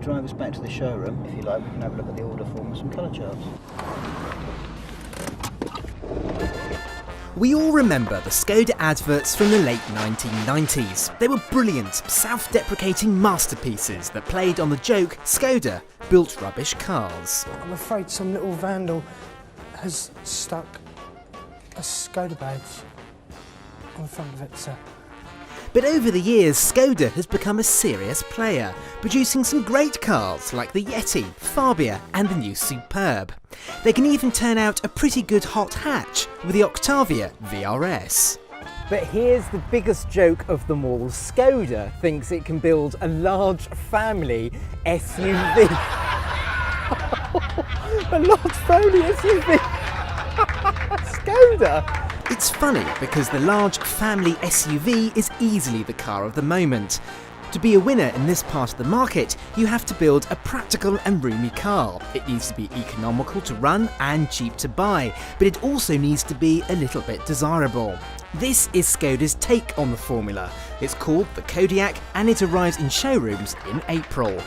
drive us back to the showroom. If you like, we can have a look at the order form and some colour charts. We all remember the SKODA adverts from the late 1990s. They were brilliant, self-deprecating masterpieces that played on the joke SKODA built rubbish cars. I'm afraid some little vandal has stuck a SKODA badge on the front of it, sir. But over the years, SKODA has become a serious player, producing some great cars like the Yeti, Fabia and the new Superb. They can even turn out a pretty good hot hatch with the Octavia VRS. But here's the biggest joke of them all. SKODA thinks it can build a large family SUV. A large family SUV? SKODA? It's funny because the large family SUV is easily the car of the moment. To be a winner in this part of the market, you have to build a practical and roomy car. It needs to be economical to run and cheap to buy, but it also needs to be a little bit desirable. This is SKODA's take on the formula. It's called the Kodiak and it arrives in showrooms in April.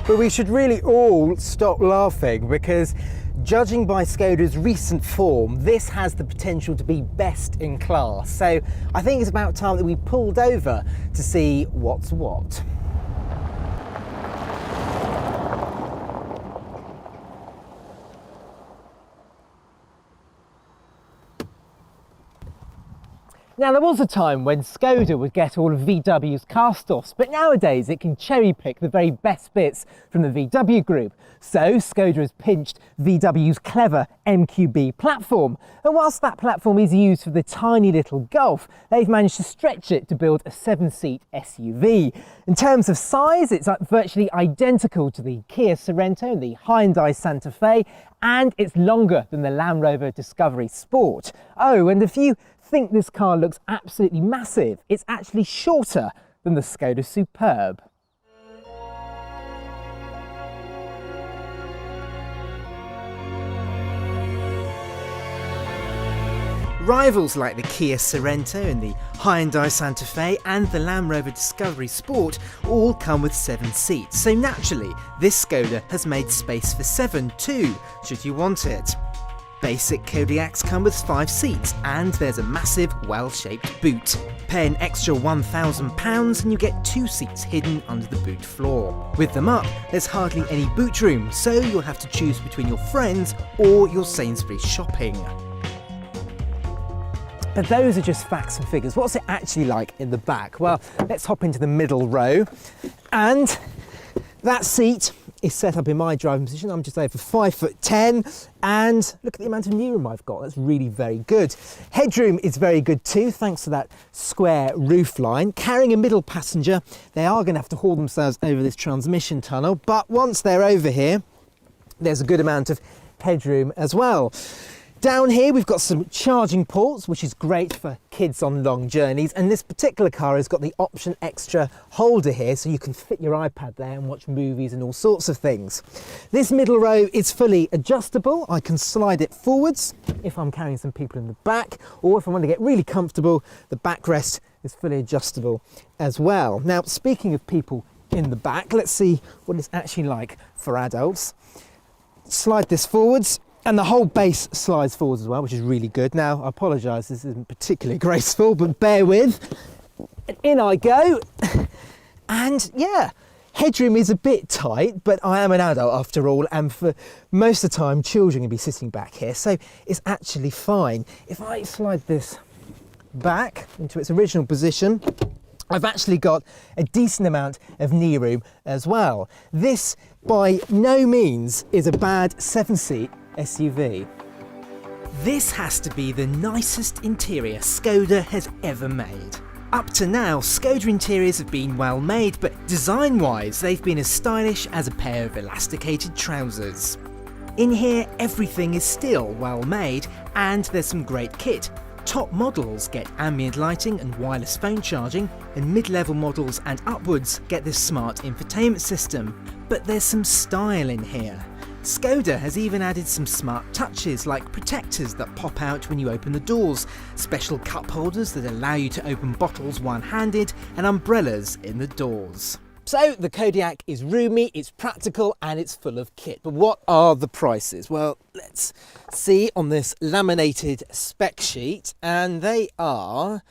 But we should really all stop laughing because judging by SKODA's recent form, this has the potential to be best in class. So I think it's about time that we pulled over to see what's what. Now, there was a time when SKODA would get all of VW's cast-offs, but nowadays it can cherry-pick the very best bits from the VW group. So SKODA has pinched VW's clever MQB platform, and whilst that platform is used for the tiny little Golf, they've managed to stretch it to build a 7-seat SUV. In terms of size, it's virtually identical to the Kia Sorento and the Hyundai Santa Fe, and it's longer than the Land Rover Discovery Sport. Oh, and if you think this car looks absolutely massive, it's actually shorter than the SKODA Superb. Rivals like the Kia Sorento and the Hyundai Santa Fe and the Land Rover Discovery Sport all come with 7 seats, so naturally this SKODA has made space for 7 too, should you want it. Basic Kodiaks come with 5 seats and there's a massive well-shaped boot. Pay an extra £1,000 and you get 2 seats hidden under the boot floor. With them up, there's hardly any boot room, so you'll have to choose between your friends or your Sainsbury's shopping. But those are just facts and figures. What's it actually like in the back? Well, let's hop into the middle row. And that seat is set up in my driving position. I'm just over 5'10", and look at the amount of knee room I've got. That's really very good. Headroom is very good too, thanks to that square roof line. Carrying a middle passenger, they are going to have to haul themselves over this transmission tunnel, but once they're over here, there's a good amount of headroom as well. Down here we've got some charging ports, which is great for kids on long journeys, and this particular car has got the option extra holder here, so you can fit your iPad there and watch movies and all sorts of things. This middle row is fully adjustable. I can slide it forwards if I'm carrying some people in the back, or if I want to get really comfortable, the backrest is fully adjustable as well. Now, speaking of people in the back, let's see what it's actually like for adults. Slide this forwards. And the whole base slides forwards as well, which is really good. Now, I apologise, this isn't particularly graceful, but bear with. In I go. And yeah, headroom is a bit tight, but I am an adult after all, and for most of the time, children can be sitting back here, so it's actually fine. If I slide this back into its original position, I've actually got a decent amount of knee room as well. This, by no means, is a bad 7-seat SUV. This has to be the nicest interior SKODA has ever made. Up to now, SKODA interiors have been well made, but design-wise they've been as stylish as a pair of elasticated trousers. In here, everything is still well made, and there's some great kit. Top models get ambient lighting and wireless phone charging, and mid-level models and upwards get this smart infotainment system. But there's some style in here. SKODA has even added some smart touches like protectors that pop out when you open the doors, special cup holders that allow you to open bottles one-handed, and umbrellas in the doors. So the Kodiak is roomy, it's practical and it's full of kit. But what are the prices? Well, let's see on this laminated spec sheet, and they are...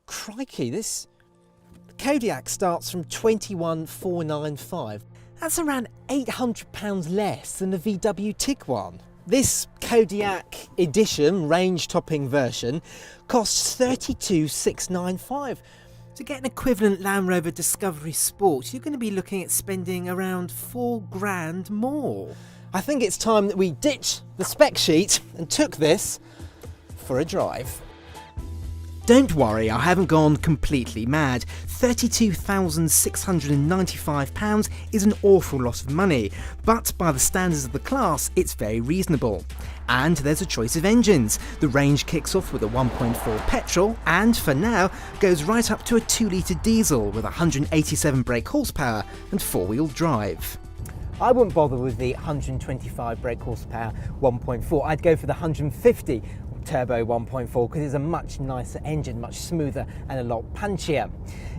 Crikey, this Kodiak starts from 21,495. That's around £800 less than the VW Tiguan. This Kodiak edition, range-topping version, costs £32,695. To get an equivalent Land Rover Discovery Sport, you're going to be looking at spending around £4,000 more. I think it's time that we ditch the spec sheet and took this for a drive. Don't worry, I haven't gone completely mad. £32,695 is an awful lot of money, but by the standards of the class, it's very reasonable. And there's a choice of engines. The range kicks off with a 1.4 petrol and, for now, goes right up to a 2-litre diesel with 187 brake horsepower and 4-wheel drive. I wouldn't bother with the 125 brake horsepower 1.4. I'd go for the 150 turbo 1.4 because it's a much nicer engine, much smoother and a lot punchier.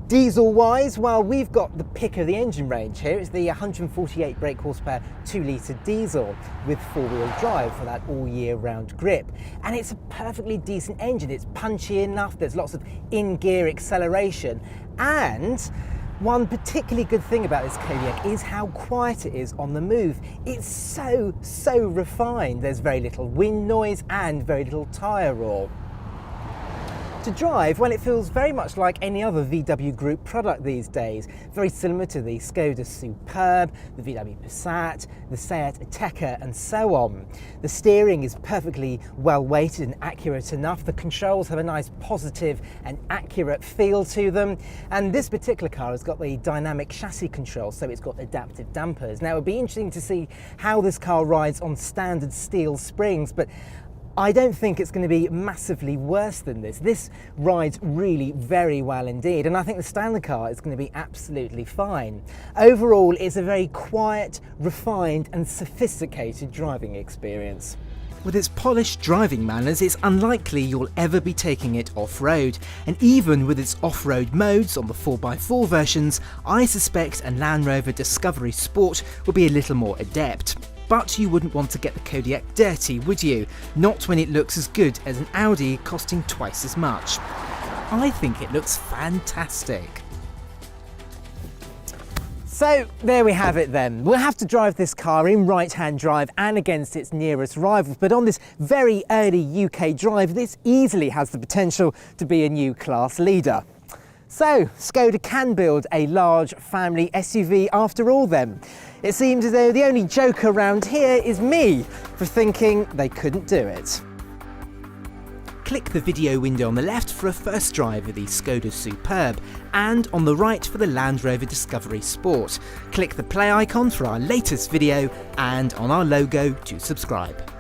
Diesel wise, well, we've got the pick of the engine range here. It's the 148 brake horsepower 2-litre diesel with 4-wheel drive for that all year round grip, and it's a perfectly decent engine. It's punchy enough, there's lots of in-gear acceleration, and one particularly good thing about this Kodiak is how quiet it is on the move. It's so refined. There's very little wind noise and very little tyre roar. To drive, well, it feels very much like any other VW Group product these days. Very similar to the SKODA Superb, the VW Passat, the Seat Ateca and so on. The steering is perfectly well weighted and accurate enough. The controls have a nice positive and accurate feel to them. And this particular car has got the dynamic chassis control, so it's got adaptive dampers. Now, it would be interesting to see how this car rides on standard steel springs, but I don't think it's going to be massively worse than this. This rides really very well indeed, and I think the standard car is going to be absolutely fine. Overall, it's a very quiet, refined and sophisticated driving experience. With its polished driving manners, it's unlikely you'll ever be taking it off-road, and even with its off-road modes on the 4x4 versions, I suspect a Land Rover Discovery Sport will be a little more adept. But you wouldn't want to get the Kodiak dirty, would you? Not when it looks as good as an Audi costing twice as much. I think it looks fantastic. So there we have it then. We'll have to drive this car in right-hand drive and against its nearest rivals, but on this very early UK drive, this easily has the potential to be a new class leader. So, Skoda can build a large family SUV after all then. It seems as though the only joker around here is me for thinking they couldn't do it. Click the video window on the left for a first drive of the SKODA Superb, and on the right for the Land Rover Discovery Sport. Click the play icon for our latest video and on our logo to subscribe.